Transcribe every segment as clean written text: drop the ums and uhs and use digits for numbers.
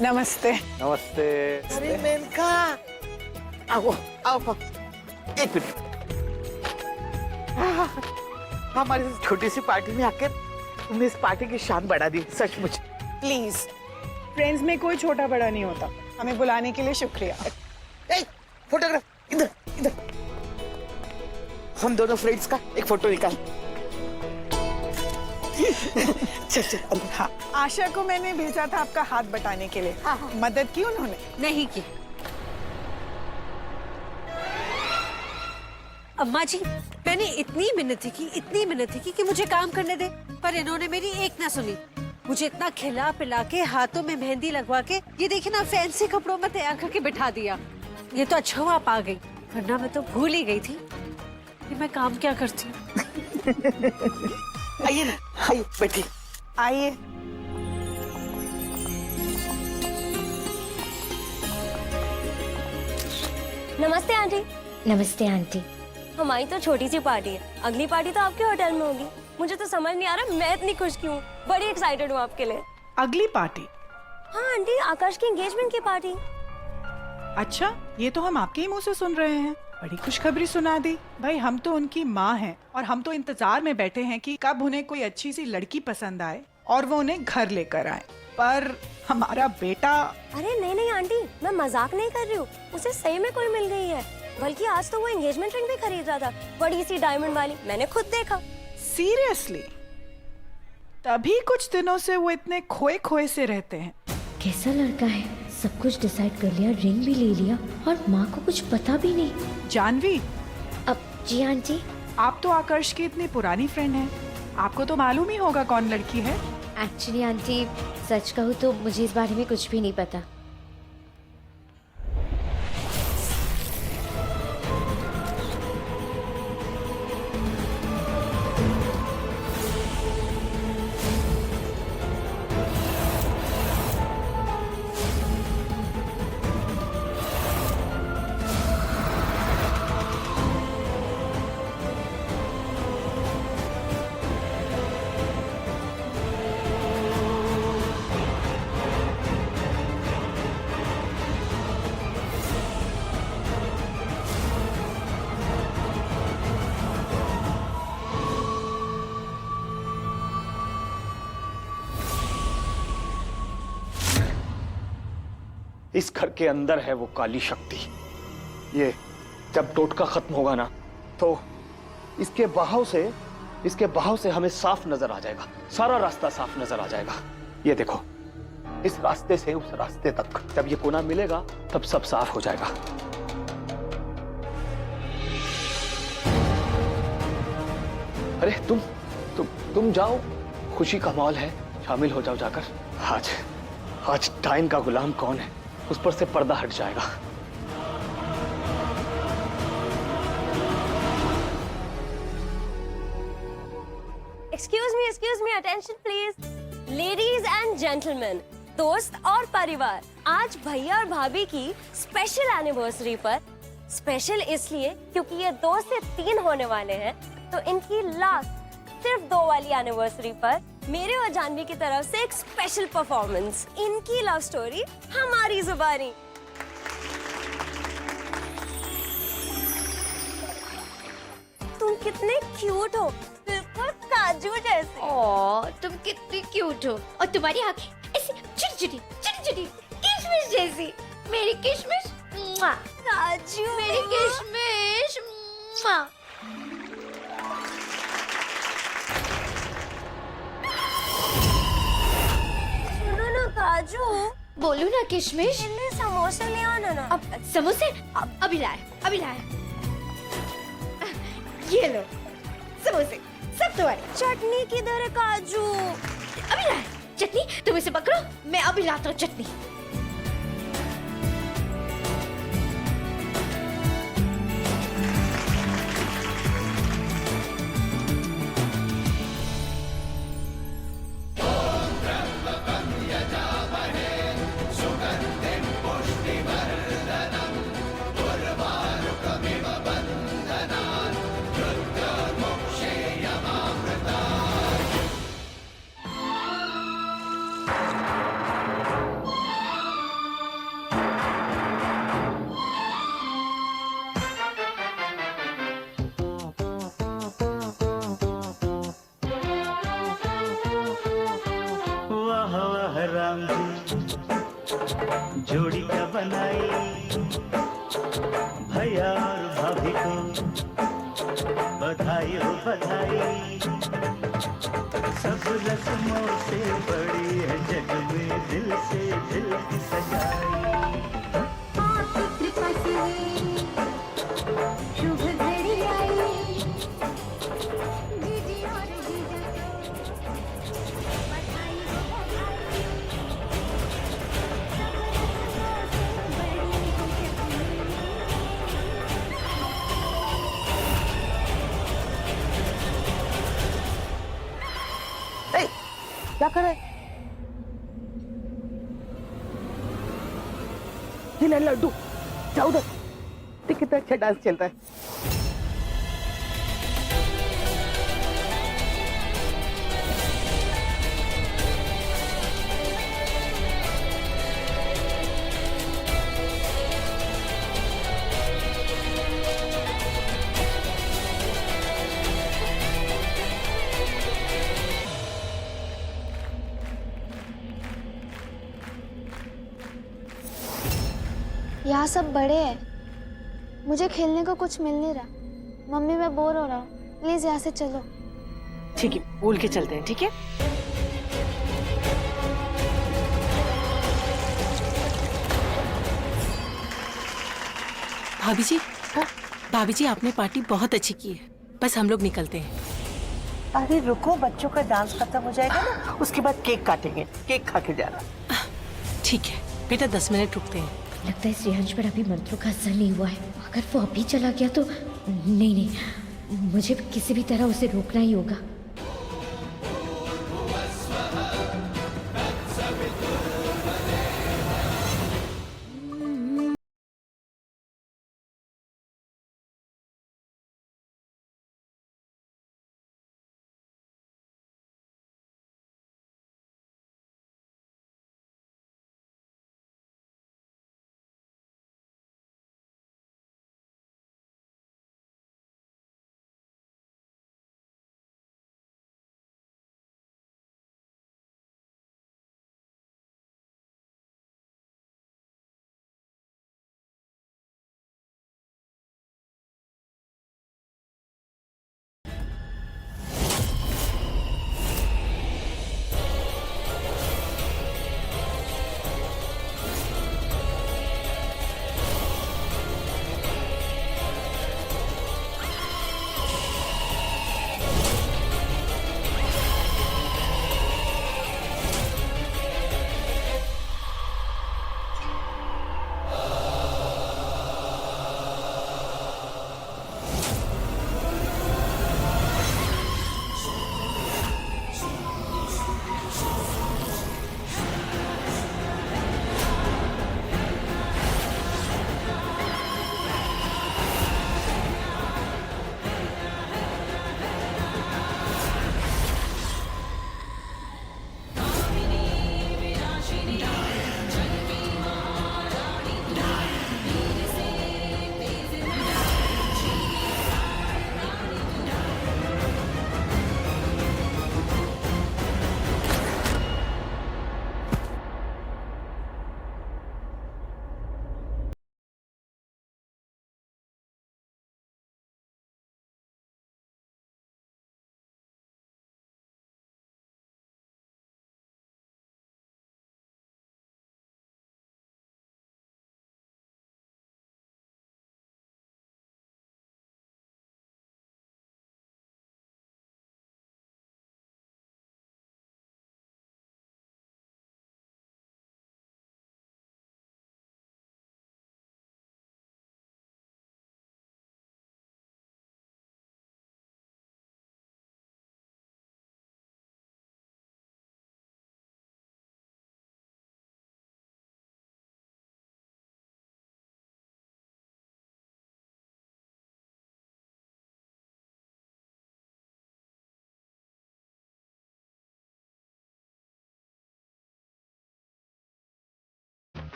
नमस्ते। नमस्ते। अरे मेनका, आओ आओ, एक मिनट। हमारी छोटी सी पार्टी में आकर तुमने इस पार्टी की शान बढ़ा दी, सचमुच। प्लीज, फ्रेंड्स में कोई छोटा बड़ा नहीं होता। हमें बुलाने के लिए शुक्रिया। फोटोग्राफ इधर इधर, हम दोनों फ्रेंड्स का एक फोटो निकाल। चल चल अंदर। हाँ, आशा को मैंने भेजा था आपका हाथ बटाने के लिए। हाँ। मदद की उन्होंने? नहीं की। अम्मा जी, मैंने इतनी मिन्नतें की कि मुझे काम करने दे, पर इन्होंने मेरी एक ना सुनी। मुझे इतना खिला पिला के, हाथों में मेहंदी लगवा के, ये देखिए ना, फैंसी कपड़ों में तैयार करके बिठा दिया। ये तो अच्छा हुआ आप आ गई, वरना मैं तो भूल ही गई थी कि मैं काम क्या करती हूँ। आइए ना, आइए बैठिए। आइए। नमस्ते आंटी। नमस्ते आंटी। हमारी तो छोटी सी पार्टी है, अगली पार्टी तो आपके होटल में होगी। मुझे तो समझ नहीं आ रहा मैं इतनी खुश क्यों, बड़ी एक्साइटेड हूँ आपके लिए। अगली पार्टी? हाँ आंटी, आकाश की एंगेजमेंट की पार्टी। अच्छा, ये तो हम आपके ही मुंह से सुन रहे हैं। बड़ी खुशखबरी सुना दी। भाई, हम तो उनकी माँ हैं और हम तो इंतजार में बैठे हैं कि कब उन्हें कोई अच्छी सी लड़की पसंद आए और वो उन्हें घर लेकर आए। पर हमारा बेटा। अरे नहीं नहीं आंटी, मैं मजाक नहीं कर रही हूँ, उसे सही में कोई मिल गई है। बल्कि आज तो वो एंगेजमेंट रिंग भी खरीद रहा था, बड़ी सी डायमंड वाली, मैंने खुद देखा। सीरियसली? तभी कुछ दिनों से वो इतने खोए खोए से रहते हैं। कैसा लड़का है, सब कुछ डिसाइड कर लिया, रिंग भी ले लिया और माँ को कुछ पता भी नहीं। जानवी। अब जी आंटी। आप तो आकर्ष की इतनी पुरानी फ्रेंड हैं, आपको तो मालूम ही होगा कौन लड़की है। एक्चुअली आंटी, सच कहूँ तो मुझे इस बारे में कुछ भी नहीं पता। इस घर के अंदर है वो काली शक्ति। ये जब टोटका खत्म होगा ना, तो इसके बहाव से हमें साफ नजर आ जाएगा, सारा रास्ता साफ नजर आ जाएगा। ये देखो, इस रास्ते से उस रास्ते तक जब ये कोना मिलेगा तब सब साफ हो जाएगा। अरे तुम जाओ, खुशी का माहौल है, शामिल हो जाओ जाकर। आज टाइम का गुलाम कौन है, उस पर से पर्दा हट जाएगा। Excuse me, attention please. Ladies and gentleman, दोस्त और परिवार, आज भैया और भाभी की स्पेशल एनिवर्सरी पर, स्पेशल इसलिए क्योंकि ये 2 से 3 होने वाले हैं, तो इनकी लास्ट सिर्फ 2 वाली एनिवर्सरी पर मेरे और जानवी की तरफ से एक स्पेशल परफॉर्मेंस, इनकी लव स्टोरी हमारी जुबानी। तुम कितने क्यूट हो, बिल्कुल काजू जैसे। ओह, तुम कितनी क्यूट हो और तुम्हारी आंखें ऐसी चिटी चिटी किशमिश जैसी। मेरी किशमिश, मुआ। काजू, मेरी किशमिश, मुआ। सुनो ना काजू, बोलू ना किशमिश। इन्हें समोसे ले आना ना। अब समोसे अभी लाया। ये लो समोसे, सब तुम्हारे। चटनी किधर है काजू? अभी लाया चटनी, तुम इसे पकड़ो, मैं अभी लाता हूँ चटनी। जोड़ी क्या बनाई भैया और भाभी को, बधाई हो बधाई। सब रस्मों से बड़ी है जग में दिल से दिल की सगाई। आपकी कृपा से शुभ घड़ी आई, दीदी और जीजा को बधाई हो बधाई। सब रस्मों से बड़ी है जग में। ए, क्या कर रहे? ये ले लड्डू, जाओ उधर। देख कितना अच्छा डांस चलता है। यहाँ सब बड़े हैं, मुझे खेलने को कुछ मिल नहीं रहा। मम्मी मैं बोर हो रहा हूँ, प्लीज यहाँ से चलो। ठीक है, बोल के चलते हैं, ठीक है? भाभी जी, भाभी जी आपने पार्टी बहुत अच्छी की है, बस हम लोग निकलते हैं। अरे रुको, बच्चों का डांस खत्म हो जाएगा ना, उसके बाद केक काटेंगे, केक खा के जाना। ठीक है बेटा, 10 मिनट रुकते हैं। लगता है श्रेयांश पर अभी मंत्रों का असर नहीं हुआ है। अगर वो अभी चला गया तो नहीं, मुझे किसी भी तरह उसे रोकना ही होगा।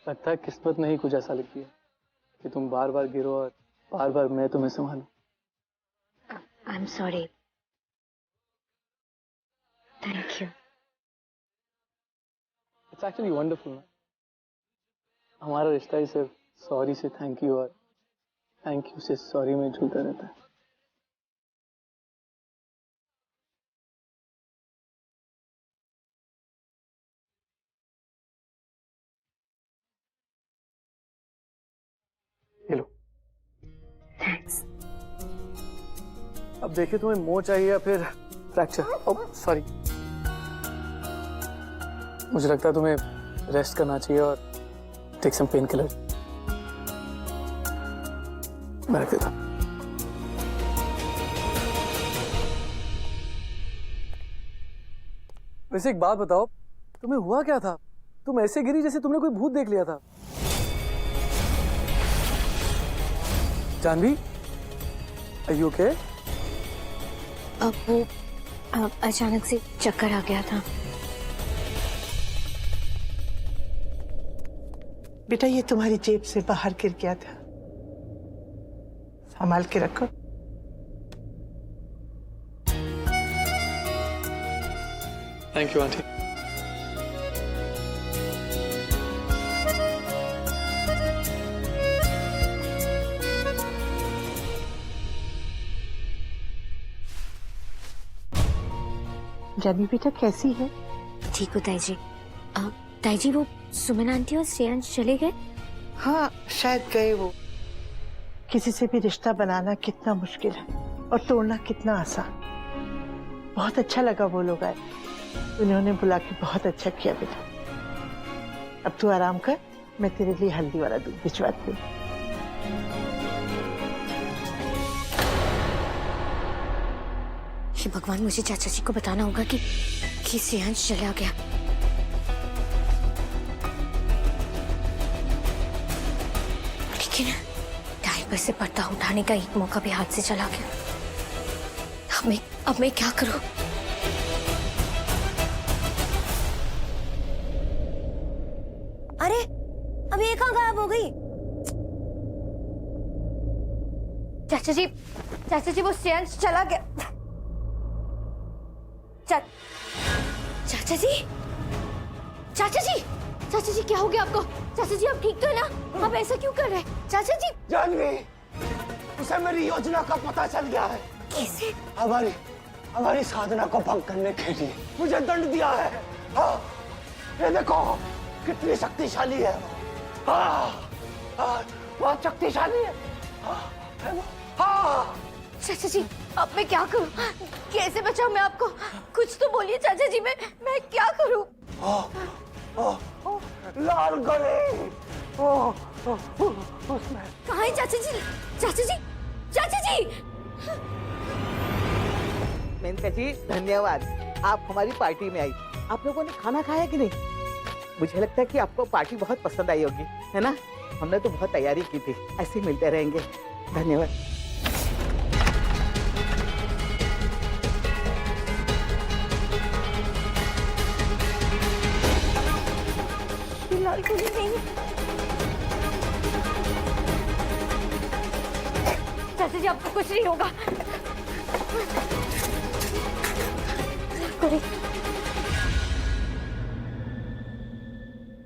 लगता है किस्मत ने ही कुछ ऐसा लिखी है कि तुम बार बार गिरो और बार बार मैं तुम्हें संभालूं। I am sorry. Thank you. It's actually wonderful. हमारा रिश्ता ही सिर्फ सॉरी से थैंक यू और थैंक यू से सॉरी में झूलता रहता है। ये लो। थैंक्स। अब देखिए तुम्हें मोह चाहिए या फिर फ्रैक्चर। Oh sorry. मुझे लगता है तुम्हें रेस्ट करना चाहिए और टेक सम पेन किलर। मैं रख देता हूं। वैसे एक बात बताओ, तुम्हें हुआ क्या था? तुम ऐसे गिरी जैसे तुमने कोई भूत देख लिया था। Janvi, are you okay? अब वो अचानक से चक्कर आ गया था। बेटा ये तुम्हारी जेब से बाहर गिर गया था, संभाल के रखो। Thank you aunty. जानवी बेटा कैसी है? ठीक हो ताई जी। ताई जी वो सुमन आंटी और श्रेयांश चले गए? हाँ शायद गए वो। किसी से भी रिश्ता बनाना कितना मुश्किल है और तोड़ना कितना आसान। बहुत अच्छा लगा वो लोग आए, उन्होंने बुला के बहुत अच्छा किया बेटा। अब तू आराम कर, मैं तेरे लिए हल्दी वाला दूध भिजवाती हूँ। हे भगवान, मुझे चाचा जी को बताना होगा कि श्रेयांश चला गया। लेकिन डायपर से पर्दा उठाने का एक मौका भी हाथ से चला गया। अब मैं क्या करूं? अरे अब ये कहाँ गायब हो गई? चाचा जी वो श्रेयांश चला गया। चाचा जी क्या हो गया आपको? चाचा जी आप ठीक तो है ना? आप ऐसा क्यों कर रहे हैं चाचा जी? जानवी, उसे मेरी योजना का पता चल गया है। कैसे? हमारी साधना को भंग करने के लिए मुझे दंड दिया है। हाँ, ये देखो कितनी शक्तिशाली है वो। बहुत शक्तिशाली है। हाँ। चाचा जी अब मैं क्या करूं? कैसे बचाऊं मैं आपको? कुछ तो बोलिए चाचा जी, मैं क्या करूं? लाल गले। कहाँ है चाचा जी? चाचा जी! मेनका जी धन्यवाद, आप हमारी पार्टी में आई। आप लोगों ने खाना खाया कि नहीं? मुझे लगता है कि आपको पार्टी बहुत पसंद आई होगी, है ना? हमने तो बहुत तैयारी की थी। ऐसे ही मिलते रहेंगे। धन्यवाद। लाल गोली नहीं है। चाचा जी आपको कुछ नहीं होगा। गोली।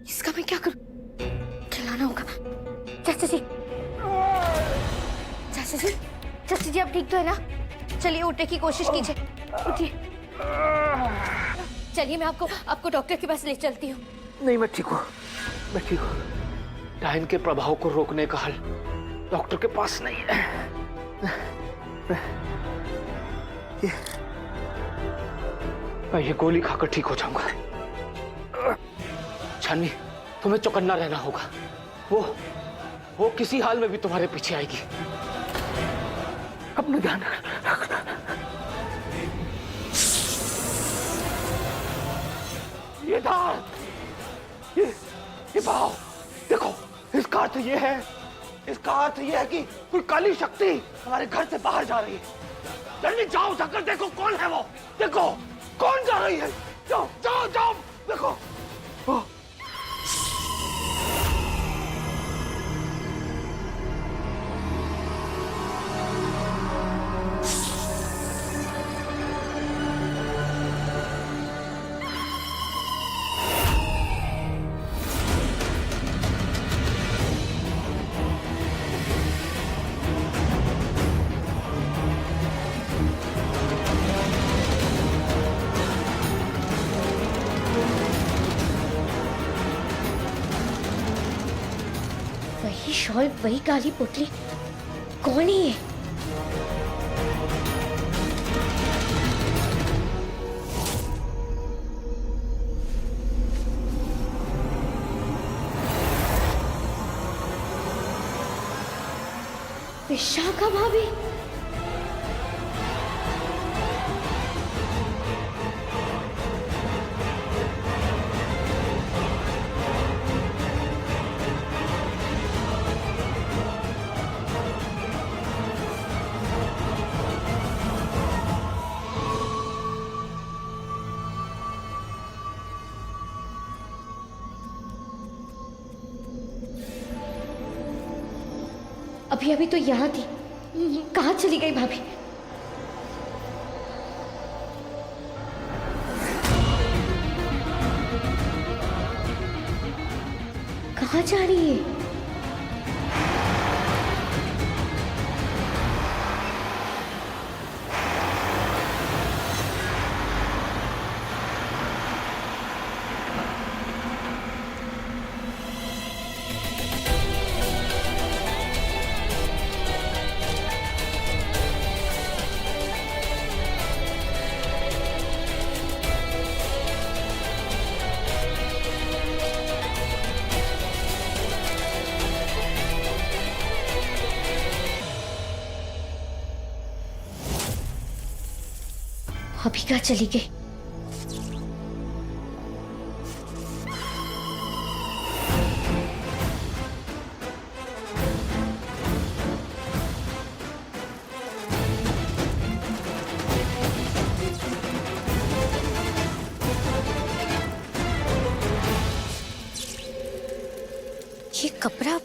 इसका मैं क्या करूं? खिलाना होगा। चाचा जी आप ठीक तो है ना? चलिए उठने की कोशिश कीजिए, उठिए। चलिए मैं आपको डॉक्टर के पास ले चलती हूँ। नहीं, मैं ठीक हूँ। डायन के प्रभाव को रोकने का हल डॉक्टर के पास नहीं है। मैं ये गोली खाकर ठीक हो जाऊंगा। छानवी, तुम्हें चौकन्ना रहना होगा। वो किसी हाल में भी तुम्हारे पीछे आएगी। अपना ध्यान रखना। ये धार, ये भाव देखो, इसका अर्थ ये है कि कोई काली शक्ति हमारे घर से बाहर जा रही है। जल्दी जाओ, जाकर देखो कौन है वो। देखो कौन जा रही है। जाओ देखो। शॉल वही काली पुतली, कौन है ये? विशाखा भाभी। अभी अभी तो यहाँ थी, कहाँ चली गई भाभी? कहाँ जा रही है? अभी कहाँ चली गई? ये कपड़ा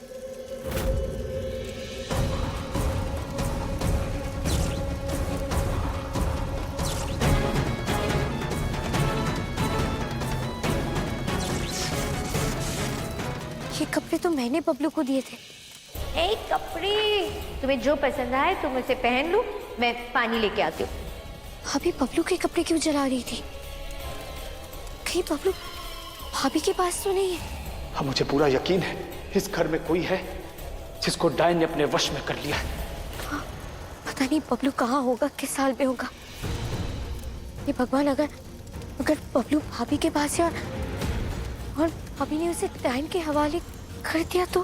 कपड़े तो मैंने बबलू को दिए थे। ए कपड़े, तुम्हें जो पसंद आए तुम उसे पहन लो, मैं पानी लेके आती हूँ। भाभी बबलू के कपड़े क्यों जला रही थी? कहीं बबलू भाभी के पास तो नहीं है? हाँ, मुझे पूरा यकीन है इस घर में कोई है जिसको डायन ने अपने वश में कर लिया है। हाँ, पता नहीं बबलू कहाँ होगा, किस हाल में होगा। ये भगवान, अगर बबलू भाभी के पास है और भाभी ने उसे डायन के हवाले कर दिया तो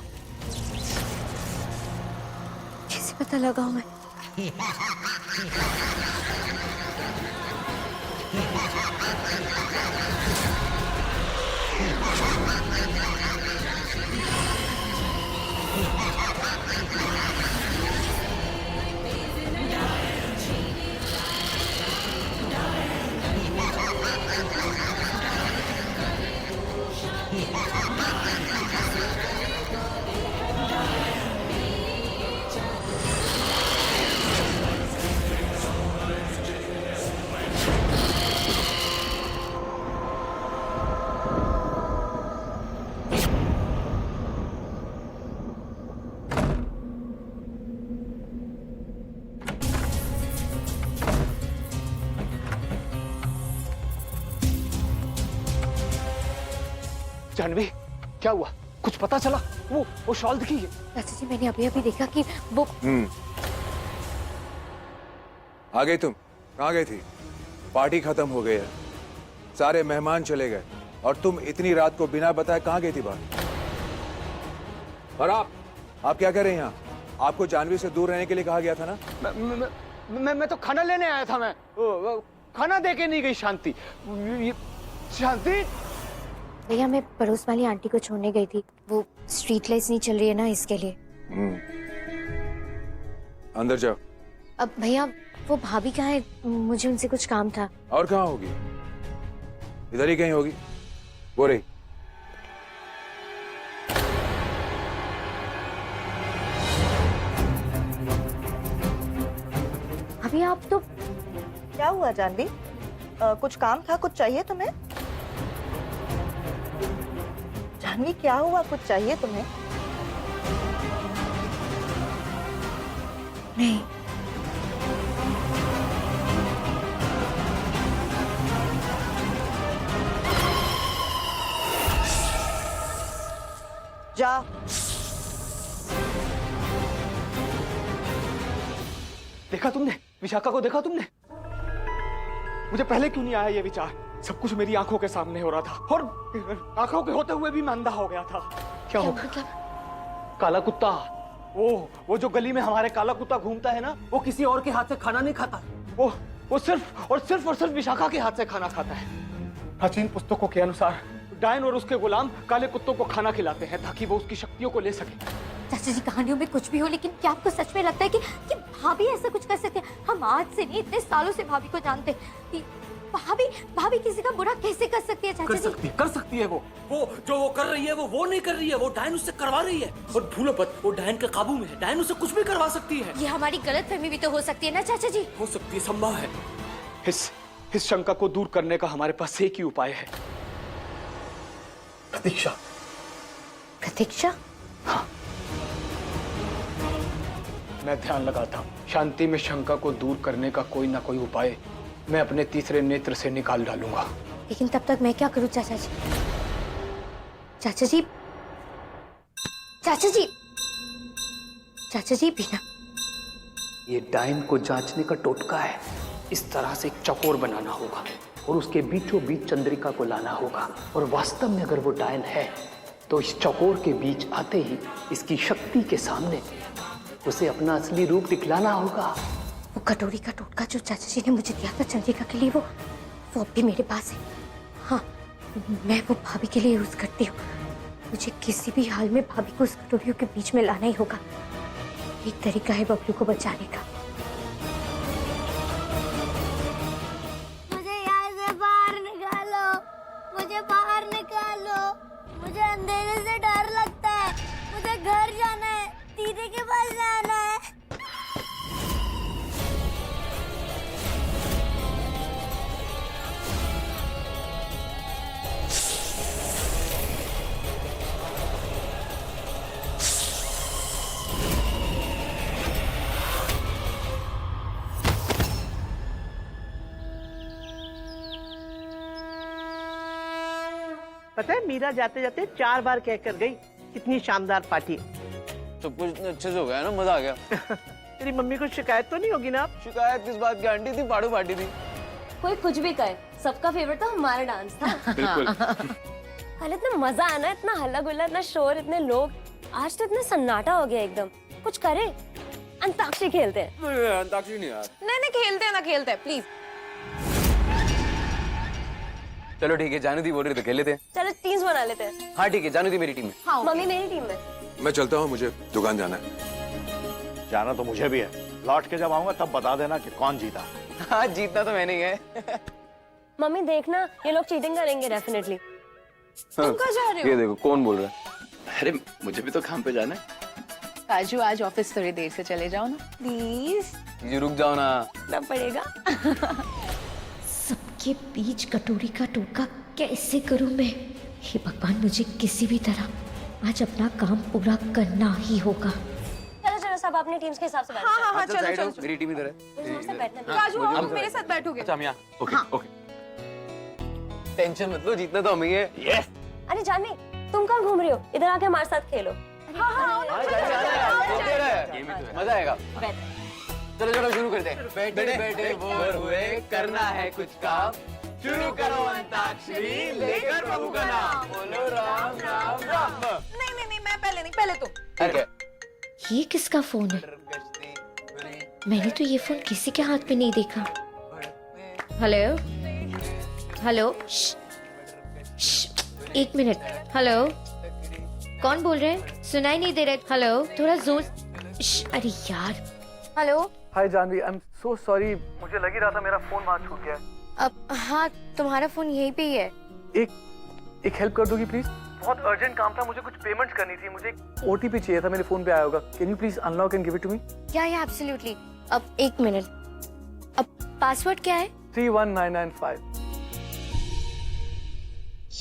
कैसे पता लगाऊं मैं? जानवी, क्या हुआ? कुछ पता चला? वो शॉल दिखी है? चाचा जी, मैंने अभी अभी देखा कि वो आ गई तुम? कहाँ गई थी? पार्टी खत्म हो गई है, सारे मेहमान चले गए और तुम इतनी रात को बिना बताए कहाँ गई थी बाहर? और आप क्या कर रहे हैं यहाँ? आपको जानवी से दूर रहने के लिए कहा गया था ना? मैं तो खाना लेने आया था। मैं खाना दे के नहीं गई शांति। शांति, भैया मैं पड़ोस वाली आंटी को छोड़ने गई थी, वो स्ट्रीट लाइट्स नहीं चल रही है ना, इसके लिए। अंदर जाओ। अब भैया वो भाभी कहाँ है? मुझे उनसे कुछ काम था। और कहाँ होगी? इधर ही कहीं होगी। वो रही। अभी आप तो क्या हुआ जानवी? कुछ काम था? कुछ चाहिए तुम्हें? जानवी क्या हुआ? कुछ चाहिए तुम्हें? नहीं। जा। देखा तुमने? विशाखा को देखा तुमने? मुझे पहले क्यों नहीं आया ये विचार? सब कुछ मेरी आंखों के सामने हो रहा था और आंखों के होते हुए भी मैं अंधा हो गया था। क्या हो गया? काला कुत्ता, वो जो गली में हमारे काला कुत्ता घूमता है ना, वो किसी और के हाथ से खाना नहीं खाता। वो सिर्फ विशाखा के हाथ से खाना खाता है। प्राचीन पुस्तकों के अनुसार डायन और उसके गुलाम काले कुत्तों को खाना खिलाते हैं ताकि वो उसकी शक्तियों को ले सके। चाचा जी, कहानियों में कुछ भी हो, लेकिन क्या आपको सच में लगता है कि भाभी ऐसा कुछ कर सकते हैं? हम आज से नहीं, इतने सालों से भाभी को जानते हैं। भाभी किसी का बुरा कैसे कर सकती है चाचा जी? कर सकती है वो जो वो कर रही है वो नहीं कर रही है, वो डायन उससे करवा रही है। और भूलो मत, वो डायन के काबू में है, डायन उससे कुछ भी करवा सकती है। ये हमारी गलतफहमी भी तो हो सकती है ना चाचा जी? हो सकती है, संभव है। इस शंका को दूर करने का हमारे पास एक ही उपाय है, प्रतीक्षा। प्रतीक्षा? हाँ, मैं ध्यान लगाता हूँ। शांति में शंका को दूर करने का कोई ना कोई उपाय मैं अपने तीसरे नेत्र से निकाल डालूंगा। लेकिन तब तक मैं क्या करूं चाचा जी? चाचा जी, चाचा जी, चाचा जी, बिना। ये डायन को जांचने का टोटका है। इस तरह से एक चकोर बनाना होगा और उसके बीचों बीच चंद्रिका को लाना होगा, और वास्तव में अगर वो डायन है तो इस चकोर के बीच आते ही इसकी शक्ति के सामने उसे अपना असली रूप दिखलाना होगा। वो कटोरी का टोटका जो चाचा जी ने मुझे दिया था चंद्रिका के लिए, वो भी मेरे पास है। हाँ, मैं वो भाभी के लिए यूज करती हूँ। मुझे किसी भी हाल में भाभी को उस कटोरियों के बीच में लाना ही होगा। एक तरीका है बबलू को बचाने का। मुझे यहाँ से बाहर निकालो, मुझे बाहर निकालो। मुझे अंधेरे से डर लगता है। मुझे घर जाना है, दीदी के पास जाना है। पता है, मीरा जाते जाते 4 बार कहकर गई कितनी शानदार पार्टी। सब कुछ इतने अच्छे से हो गया ना, मजा आ गया। तेरी मम्मी को शिकायत तो नहीं होगी ना? शिकायत किस बात की? आंटी थी, पाड़ू पार्टी थी। कोई कुछ भी कहे, सबका फेवरेट तो हमारा डांस था। बिल्कुल। कल इतना मजा आना, इतना हल्ला गुल्ला, इतना शोर, इतने लोग। आज तो इतना सन्नाटा हो गया एकदम। कुछ करे, अंताक्षरी खेलते हैं। अंताक्षरी नहीं यार। नहीं खेलते हैं प्लीज। चलो ठीक है, जानू दी बोल रही तो खेल लेते हैं। चलो टीम्स बना लेते हैं। हाँ ठीक है, जानू दी मेरी टीम में। हाँ, मम्मी मेरी टीम में। मैं चलता हूँ, मुझे दुकान जाना है। जाना तो मुझे भी है। लौट के जब आऊंगा तब बता देना कि कौन जीता। हाँ, जीतना तो मैंने ही है। मम्मी देखना, ये लोग चीटिंग करेंगे डेफिनेटली। तुम कहाँ जा रहे हो? ये देखो कौन बोल रहा है। अरे मुझे भी तो काम पे जाना है। काजू, आज ऑफिस थोड़ी देर से चले जाओ ना प्लीज। ये रुक जाओ ना। ना पड़ेगा। सबके बीच कटोरी का टोटका कैसे करूं मैं? हे भगवान, मुझे किसी भी तरह आज अपना काम पूरा करना ही होगा। चलो सब अपनी टीम्स के हिसाब से बैठो। हाँ, चलो। मेरी टीम इधर है। सबसे बैठना। काजू, आप मेरे साथ बैठोगे? अच्छा, हम यहाँ। ओके। टेंशन मत लो, जीतना तो हम ही है। यस। अरे जानवी, तुम कहाँ घूम रही हो? इधर आके हमारे साथ खेलो। मजा आएगा। चलो शुरू करते हैं। बैठे बोर हुए, करना है कुछ काम, शुरू करो अंताक्षरी, लेकर प्रभु का नाम, बोलो राम राम राम। नहीं, मैं पहले तुम। ठीक है। ये किसका फोन है? मैंने तो ये फोन किसी के हाथ में नहीं देखा। हेलो, एक मिनट। हेलो, कौन बोल रहे हैं? सुनाई नहीं दे रहे। हेलो, थोड़ा जोर। अरे यार। Hello. Hi Janvi, I am so sorry. मुझे लग ही रहा था मेरा फोन वहाँ छूट गया। अब हाँ, तुम्हारा फोन यहीं पे ही है। एक हेल्प कर दोगी प्लीज? बहुत अर्जेंट काम था, मुझे कुछ पेमेंट्स करनी थी। मुझे ओटीपी चाहिए था, मेरे फोन पे आया होगा। Can you please unlock and give it to me? या एब्सोल्युटली। अब एक मिनट, अब पासवर्ड क्या है? 31995।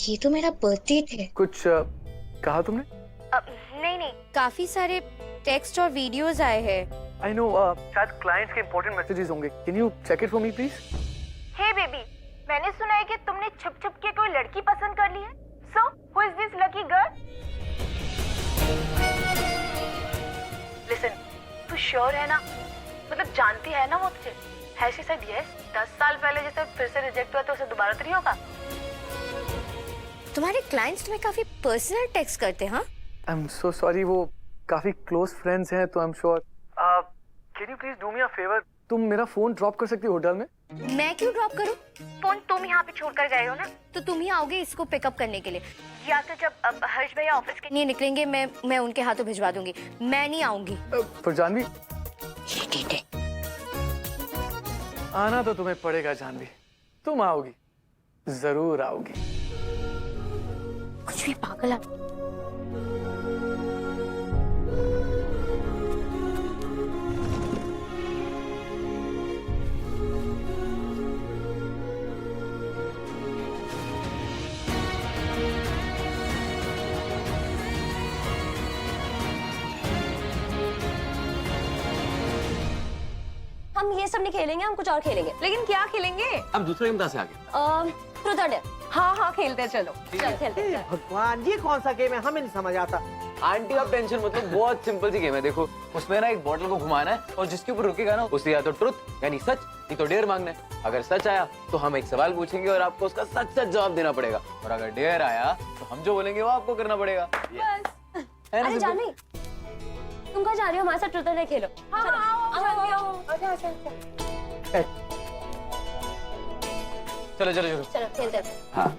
ये तो मेरा बर्थडे है। कुछ कहा तुमने? नहीं, काफी सारे टेक्स्ट और वीडियोस आए हैं। आई नो, शायद क्लाइंट्स के इंपॉर्टेंट मैसेजेस होंगे। Can you check it for me please? Hey baby, मैंने सुना है कि तुमने छुप छुप के कोई लड़की पसंद कर ली है। So who is this lucky girl? Listen, तू श्योर है ना? मतलब जानती है ना वो तुझे? है शी सेड यस? 10 साल पहले जैसे फिर से रिजेक्ट हुआ तो उसे दोबारा तो नहीं होगा? तुम्हारे क्लाइंट्स तुम्हें काफी पर्सनल टेक्स्ट करते हैं, हाँ? आई एम सो सॉरी, वो काफी क्लोज फ्रेंड्स हैं तो I am sure. Can you please do me a favour? तुम मेरा फोन ड्रॉप कर सकती हो होटल में? मैं क्यों ड्रॉप करूं? फोन तुम यहाँ पे छोड़ कर गए हो ना, तो तुम ही आओगे इसको पिकअप करने के लिए, या तो जब अब हर्ष भैया ऑफिस के लिए निकलेंगे मैं उनके हाथों भिजवा दूंगी, मैं नहीं आऊंगी। पर जानवी, आना तो तुम्हें पड़ेगा जानवी, तुम आओगी, जरूर आओगी। कुछ भी पागल है। हम ये सब नहीं खेलेंगे, हम कुछ और खेलेंगे। लेकिन क्या खेलेंगे? हम दूसरे गेम से आगे। ट्रूथ और डेयर। हाँ हाँ खेलते हैं, चलो चल खेलते हैं। भगवान, ये कौन सा गेम है? हमें नहीं समझ आता। आंटी आप टेंशन मत लो, बहुत सिंपल सी गेम है। देखो उसमें ना एक बॉटल को घुमाना है और जिसके ऊपर रुकेगा ना उसे या तो ट्रुथ यानी सच, नहीं तो डेयर मांगना है। अगर सच आया तो हम एक सवाल पूछेंगे और आपको उसका सच सच जवाब देना पड़ेगा, और अगर डेयर आया तो हम जो बोलेंगे वो आपको करना पड़ेगा। अरे जानवी, तुम कहाँ जा रही हो? हमारे साथ ट्रूथ और डेयर खेलो। चलो चलो चलो चलो खेलते हैं। हाँ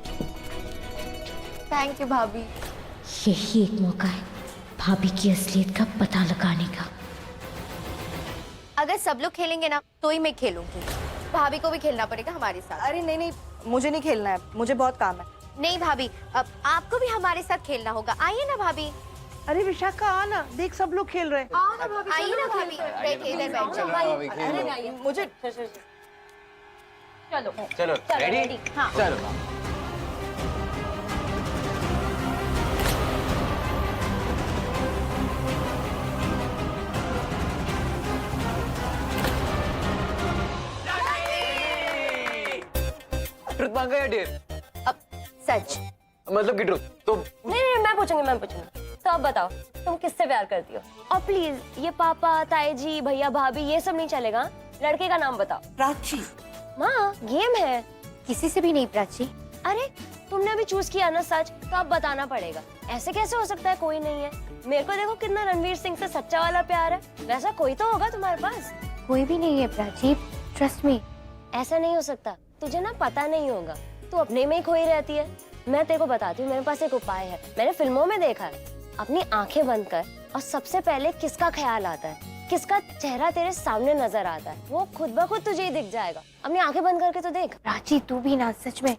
थैंक यू भाभी। यही एक मौका है भाभी की असलियत का पता लगाने का। अगर सब लोग खेलेंगे ना तो ही मैं खेलूंगी, भाभी को भी खेलना पड़ेगा हमारे साथ। अरे नहीं नहीं, मुझे नहीं खेलना है, मुझे बहुत काम है। नहीं भाभी, अब आपको भी हमारे साथ खेलना होगा। आइए ना भाभी। अरे विशाखा, आना, देख सब लोग खेल रहे हैं। आइए ना भाभी, बैठिए इधर बैठ जाइए। मुझे चलो चलो रेडी? हाँ चलो। ट्रुथ मांगा या डेयर? अब सच मतलब कि ट्रुथ तो नहीं, मैं पूछूंगी। तो अब बताओ, तुम किससे प्यार करती हो? और प्लीज ये पापा, ताई जी, भैया, भाभी ये सब नहीं चलेगा। लड़के का नाम बताओ। प्राची। माँ गेम है। किसी से भी नहीं प्राची। अरे तुमने अभी चूज किया ना सच, तो अब बताना पड़ेगा। ऐसे कैसे हो सकता है कोई नहीं है? मेरे को देखो कितना रणवीर सिंह से सच्चा वाला प्यार है, वैसा कोई तो होगा तुम्हारे पास। कोई भी नहीं है प्राची, ट्रस्ट मी। ऐसा नहीं हो सकता, तुझे ना पता नहीं होगा, तू अपने में ही खोई रहती है। मैं तेरे को बताती हूँ, मेरे पास एक उपाय है, मैंने फिल्मों में देखा है। अपनी आंखें बंद कर और सबसे पहले किसका ख्याल आता है, किसका चेहरा तेरे सामने नजर आता है, वो खुद ब खुद तुझे ही दिख जाएगा। अपनी आंखें बंद करके तो देख। प्राची तू भी ना, सच में।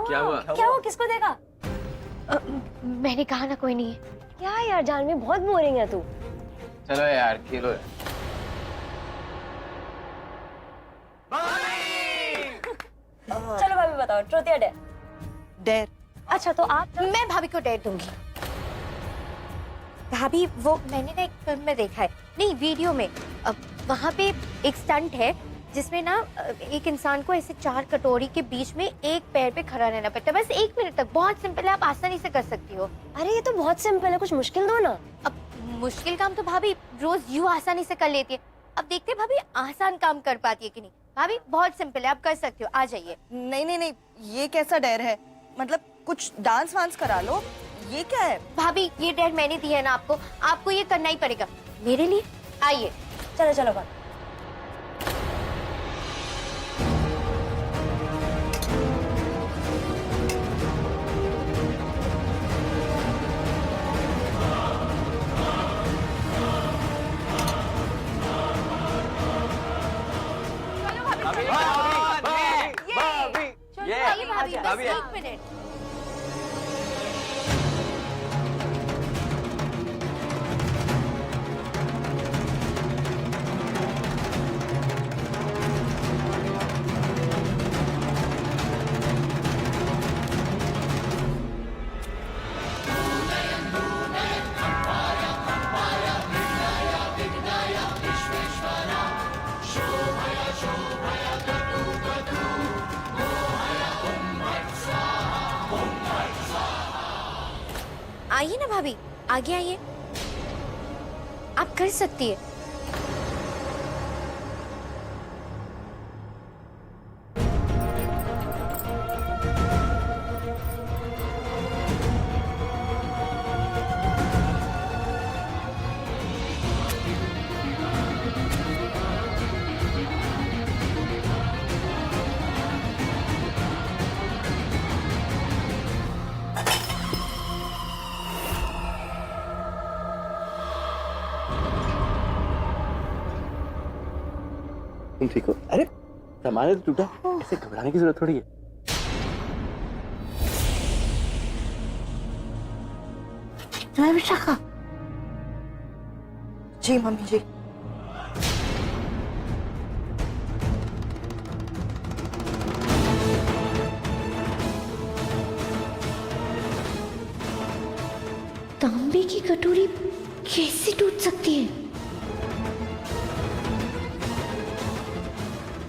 क्या हुआ? क्या हुआ? किसको देखा? मैंने कहा ना कोई नहीं है। क्या यार जानवी, बहुत बोरिंग है तू। चलो यार खेलो यार। चलो भाभी बताओ, ट्रूथ या डेयर? डेयर। अच्छा तो आप? मैं भाभी को डेयर दूंगी। भाभी वो मैंने ना एक फिल्म में देखा है, नहीं वीडियो में, वहाँ पे एक स्टंट है जिसमें ना एक इंसान को ऐसे 4 कटोरी के बीच में एक पैर पे खड़ा रहना पड़ता है, बस 1 मिनट तक। बहुत सिंपल है, आप आसानी से कर सकती हो। अरे ये तो बहुत सिंपल है, कुछ मुश्किल दो ना। अब मुश्किल काम तो भाभी रोज यूं आसानी से कर लेती है, अब देखते हैं भाभी आसान काम कर पाती है कि नहीं। भाभी बहुत सिंपल है, आप कर सकते हो, आ जाइए। नहीं नहीं नहीं, ये कैसा डेयर है? मतलब कुछ डांस वांस करा लो, ये क्या है? भाभी ये डेयर मैंने दी है ना आपको, आपको ये करना ही पड़ेगा मेरे लिए। आइए। चलो चलो भाभी। भाभी बस 1 मिनट। आइए ना भाभी, आगे आइए, आप कर सकती है। तुम ठीक हो? अरे सामान तो टूटा, ऐसे घबराने की जरूरत थोड़ी है। विशाखा। जी मम्मी जी। तांबे की कटोरी कैसे टूट सकती है?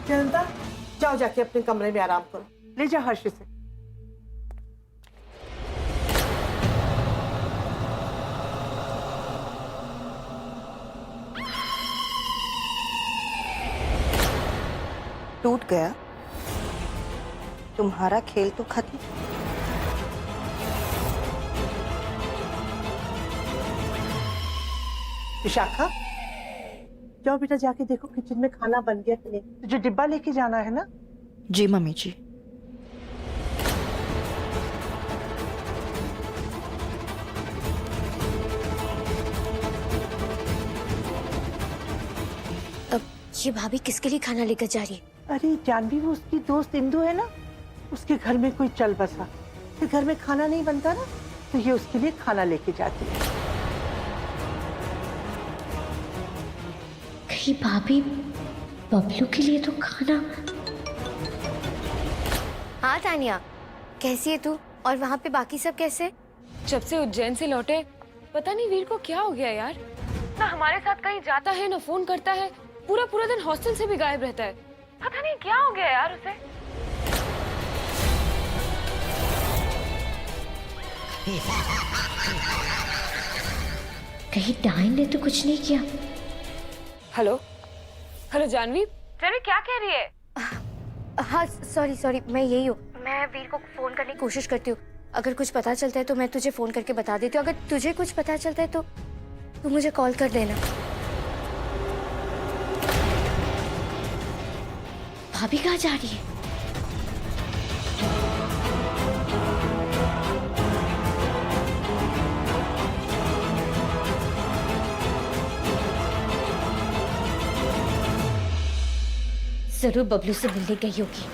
जनता, जाओ जाके अपने कमरे में आराम करो। ले जा हर्ष से। टूट गया? तुम्हारा खेल तो खत्म। विशाखा, जाओ बेटा, जाके देखो किचन में खाना बन गया कि नहीं। तुझे डिब्बा लेके जाना है ना? जी मम्मी जी। अब ये भाभी किसके लिए खाना लेकर जा रही है? अरे जानवी, वो उसकी दोस्त इंदु है ना, उसके घर में कोई चल बसा, फिर घर में खाना नहीं बनता ना, तो ये उसके लिए खाना लेके जाती है। कहीं भाभी बबलू के लिए तो खाना। हाँ तानिया, कैसी है तू? और वहाँ पे बाकी सब कैसे? जब से उज्जैन से लौटे पता नहीं वीर को क्या हो गया यार, ना हमारे साथ कहीं जाता है ना फोन करता है, पूरा पूरा दिन हॉस्टल से भी गायब रहता है। पता नहीं क्या हो गया यार उसे। कहीं डाइन ने तो कुछ नहीं किया? हेलो हेलो जानवी, जानवी क्या कह रही है? हाँ सॉरी, मैं यही हूँ। मैं वीर को फोन करने की कोशिश करती हूँ, अगर कुछ पता चलता है तो मैं तुझे फोन करके बता देती हूँ। अगर तुझे कुछ पता चलता है तो तू मुझे कॉल कर देना। भाभी कहाँ जा रही है? जरूर बबलू से मिलने गई होगी।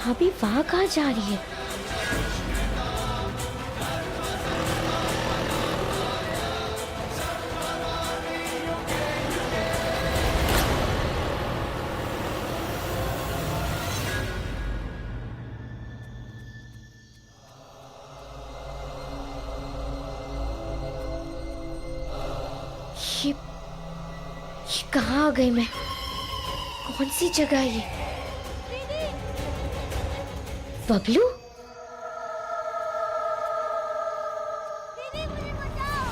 भाभी वहां कहाँ जा रही है? ये कहाँ आ गई मैं? कौन सी जगह है ये? बबलू? दीदी मुझे बचाओ।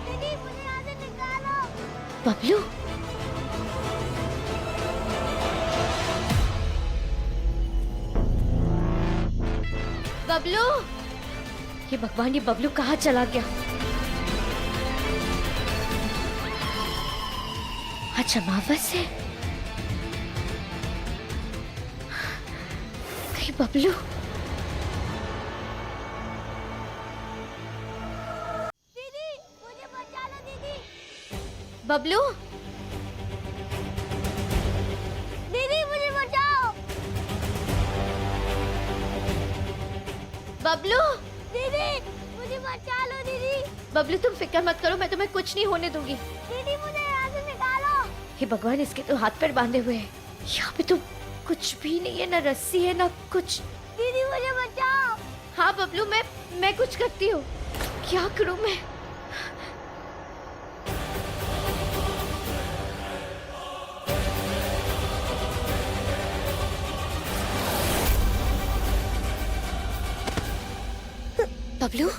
दीदी मुझे यहाँ से निकालो। बबलू? बबलू? ये भगवान, ये बबलू कहाँ चला गया? अच्छा अमावस है। कहीं बबलू? दीदी मुझे बचा लो दीदी। बबलू? दीदी मुझे बचाओ। बबलू? दीदी मुझे बचा लो दीदी। बबलू तुम फिक्र मत करो, मैं तुम्हें कुछ नहीं होने दूंगी। दीदी मुझे यहाँ से निकालो। हे भगवान, इसके तो हाथ पैर बांधे हुए हैं। यहाँ पे तो कुछ भी नहीं है, ना रस्सी है ना कुछ। दीदी मुझे बचाओ। हाँ बबलू, मैं कुछ करती हूँ। क्या करूँ मैं? बबलू,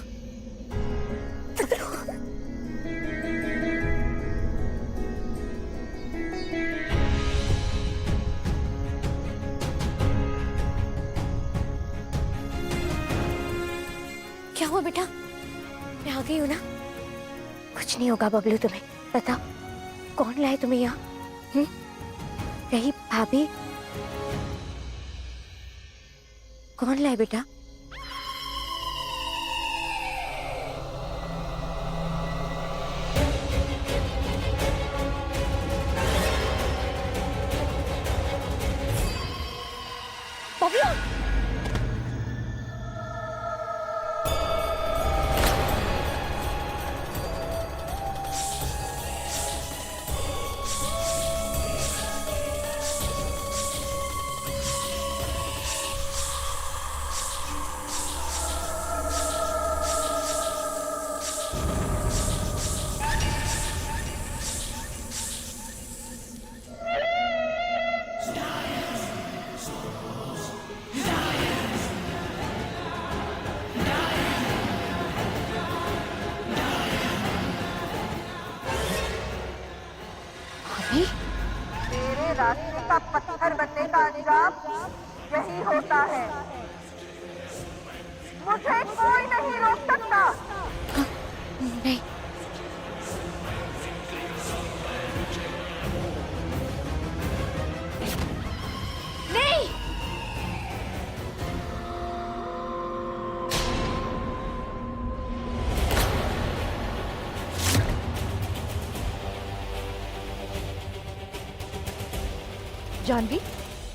क्या हुआ बेटा? मैं आ गई हूँ ना। कुछ नहीं होगा बबलू, तुम्हें बताओ कौन लाए तुम्हें यहाँ? रही भाभी? कौन लाए बेटा? बबलू, मेरे रास्ते का पत्थर बनने का अंजाम यही होता है। मुझे कोई नहीं रोक सकता। नहीं, नहीं। जानवी,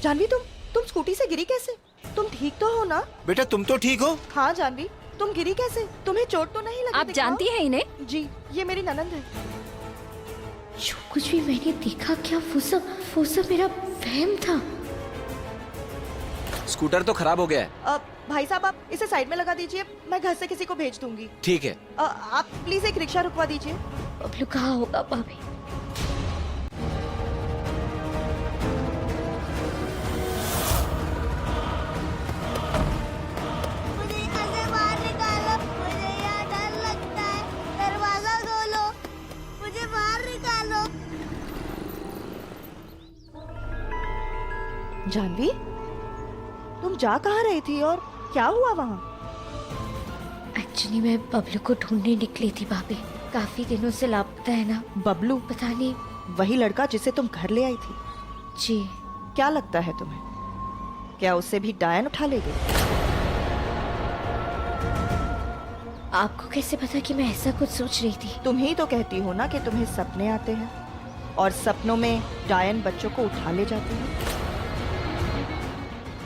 जानवी, तुम स्कूटी से गिरी कैसे? तुम ठीक तो हो ना? बेटा तुम तो ठीक हो? हाँ जानवी, तुम गिरी कैसे? तुम्हें चोट तो नहीं लगी? आप जानती हैं इन्हें? जी, ये मेरी ननंद है। जो कुछ भी मैंने देखा, क्या वो सब मेरा वहम था? स्कूटर तो खराब हो गया है। भाई साहब, आप इसे साइड में लगा दीजिए, मैं घर से किसी को भेज दूंगी। ठीक है। आप प्लीज एक रिक्शा रुकवा दीजिए। बबलू कहाँ होगा भाभी? मुझे यहाँ से बाहर निकालो, मुझे यहाँ डर लगता है। दरवाजा खोलो, मुझे बाहर निकालो। जानवी, तुम जा कहाँ रही थी और क्या हुआ वहाँ? एक्चुअली मैं बबलू को ढूंढने निकली थी भाभी। काफी दिनों से लापता है ना। बबलू? पता नहीं। वही लड़का जिसे तुम घर ले आई थी? जी। क्या लगता है तुम्हें, क्या उससे भी डायन उठा ले गई? आपको कैसे पता कि मैं ऐसा कुछ सोच रही थी? तुम ही तो कहती हो ना कि तुम्हें सपने आते हैं और सपनों में डायन बच्चों को उठा ले जाती है।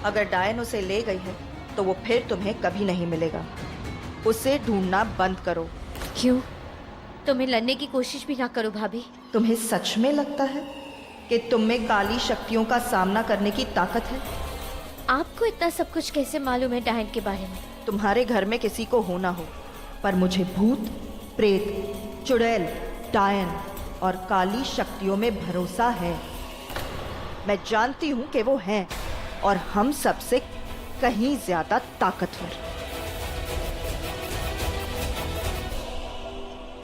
अगर डायन उसे ले गई है तो वो फिर तुम्हें कभी नहीं मिलेगा। उसे ढूंढना बंद करो। क्यों? तुम्हें लड़ने की कोशिश भी ना करो भाभी। तुम्हें सच में लगता है कि तुम में काली शक्तियों का सामना करने की ताकत है? आपको इतना सब कुछ कैसे मालूम है डायन के बारे में? तुम्हारे घर में किसी को हो ना हो, पर मुझे भूत, प्रेत, चुड़ैल, डायन और काली शक्तियों में भरोसा है। मैं जानती हूँ कि वो हैं और हम सबसे कहीं ज्यादा ताकतवर।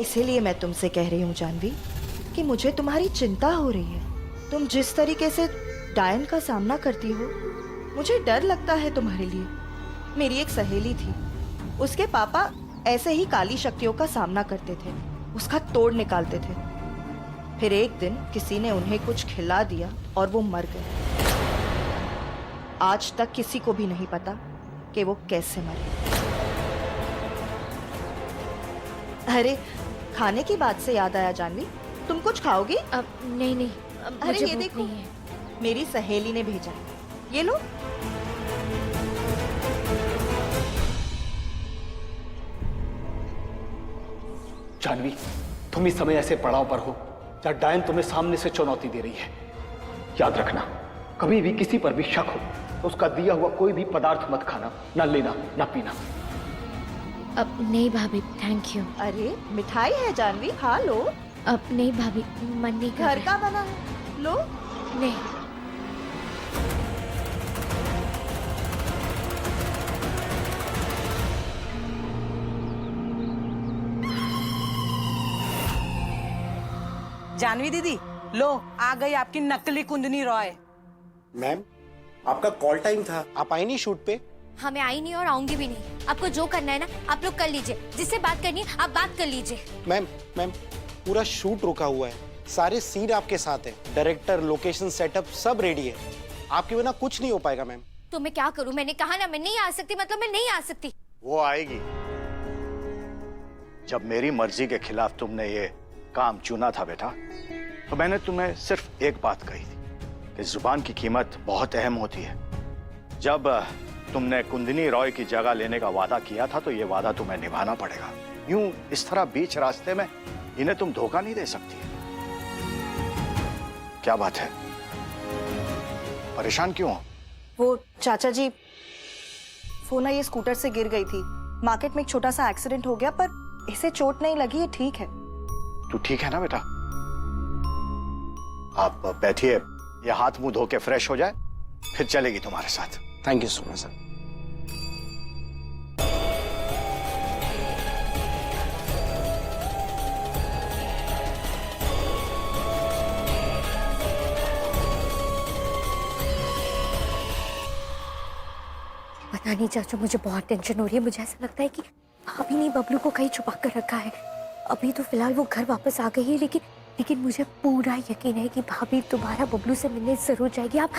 इसीलिए मैं तुमसे कह रही हूँ जानवी कि मुझे तुम्हारी चिंता हो रही है। तुम जिस तरीके से डायन का सामना करती हो, मुझे डर लगता है तुम्हारे लिए। मेरी एक सहेली थी, उसके पापा ऐसे ही काली शक्तियों का सामना करते थे, उसका तोड़ निकालते थे। फिर एक दिन किसी ने उन्हें कुछ खिला दिया और वो मर गए। आज तक किसी को भी नहीं पता कि वो कैसे मरे। अरे खाने की बात से याद आया जानवी, तुम कुछ खाओगी? अब नहीं, अरे मुझे ये भूख देखो, नहीं है। मेरी सहेली ने भेजा है, ये लो। जानवी, तुम इस समय ऐसे पड़ाव पर हो, या डायन तुम्हें सामने से चुनौती दे रही है। याद रखना, कभी भी किसी पर भी शक हो तो उसका दिया हुआ कोई भी पदार्थ मत खाना, ना लेना ना पीना। अब नहीं भाभी, थैंक यू। अरे मिठाई है जानवी, खा लो। अब नहीं भाभी, मन नहीं कर घर का बना है, लो। नहीं। जानवी दीदी, लो आ गई आपकी नकली कुंदनी रॉय। मैम, आपका कॉल टाइम था, आप आई नहीं शूट पे? हाँ, मैं आई नहीं और आऊंगी भी नहीं। आपको जो करना है ना आप लोग कर लीजिए, जिससे बात करनी है आप बात कर लीजिए। मैम, पूरा शूट रुका हुआ है, सारे सीन आपके साथ हैं, डायरेक्टर, लोकेशन, सेटअप सब रेडी है, आपके बिना कुछ नहीं हो पाएगा मैम। तो मैं क्या करूं? मैंने कहा ना मैं नहीं आ सकती, मतलब मैं नहीं आ सकती। वो आएगी। जब मेरी मर्जी के खिलाफ तुमने ये काम चुना था बेटा, तो मैंने तुम्हें सिर्फ एक बात कही थी कि जुबान की कीमत बहुत अहम होती है। जब तुमने कुंदनी रॉय की जगह लेने का वादा किया था तो ये वादा तुम्हें निभाना पड़ेगा। यूं इस तरह बीच रास्ते में इन्हें तुम धोखा नहीं दे सकती। क्या बात है, परेशान क्यों हो? वो चाचा जी, फोना ये स्कूटर से गिर गई थी, मार्केट में एक छोटा सा एक्सीडेंट हो गया, पर इसे चोट नहीं लगी, ये ठीक है। तू ठीक है ना बेटा? आप बैठिए, ये हाथ मुंह धो के फ्रेश हो जाए, फिर चलेगी तुम्हारे साथ। Thank you so much sir. पता नहीं चाचू, मुझे बहुत टेंशन हो रही है। मुझे ऐसा लगता है कि भाभी ने बबलू को कहीं छुपा कर रखा है। अभी तो फिलहाल वो घर वापस आ गई है, लेकिन मुझे पूरा यकीन है कि भाभी दोबारा बबलू से मिलने जरूर जाएगी। आप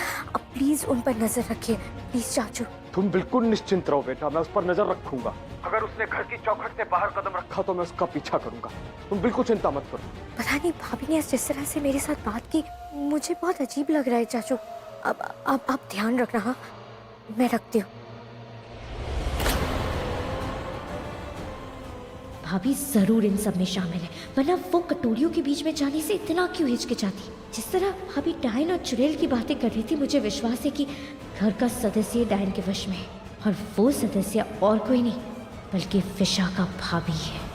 प्लीज उन पर नजर रखिए, प्लीज चाचू। तुम बिल्कुल निश्चिंत रहो बेटा, मैं उस पर नजर रखूंगा। अगर उसने घर की चौखट से बाहर कदम रखा तो मैं उसका पीछा करूंगा। तुम बिल्कुल चिंता मत करो। पता नहीं भाभी ने जिस तरह से मेरे साथ बात की, मुझे बहुत अजीब लग रहा है चाचू। अब आप ध्यान रखना। हाँ, मैं रखती हूँ। भाभी जरूर इन सब में शामिल है, वरना वो कटोरियों के बीच में जाने से इतना क्यों हिचकिचाती। जिस तरह भाभी डायन और चुड़ैल की बातें कर रही थी, मुझे विश्वास है कि घर का सदस्य डायन के वश में है, और वो सदस्य और कोई नहीं बल्कि विशाखा भाभी है।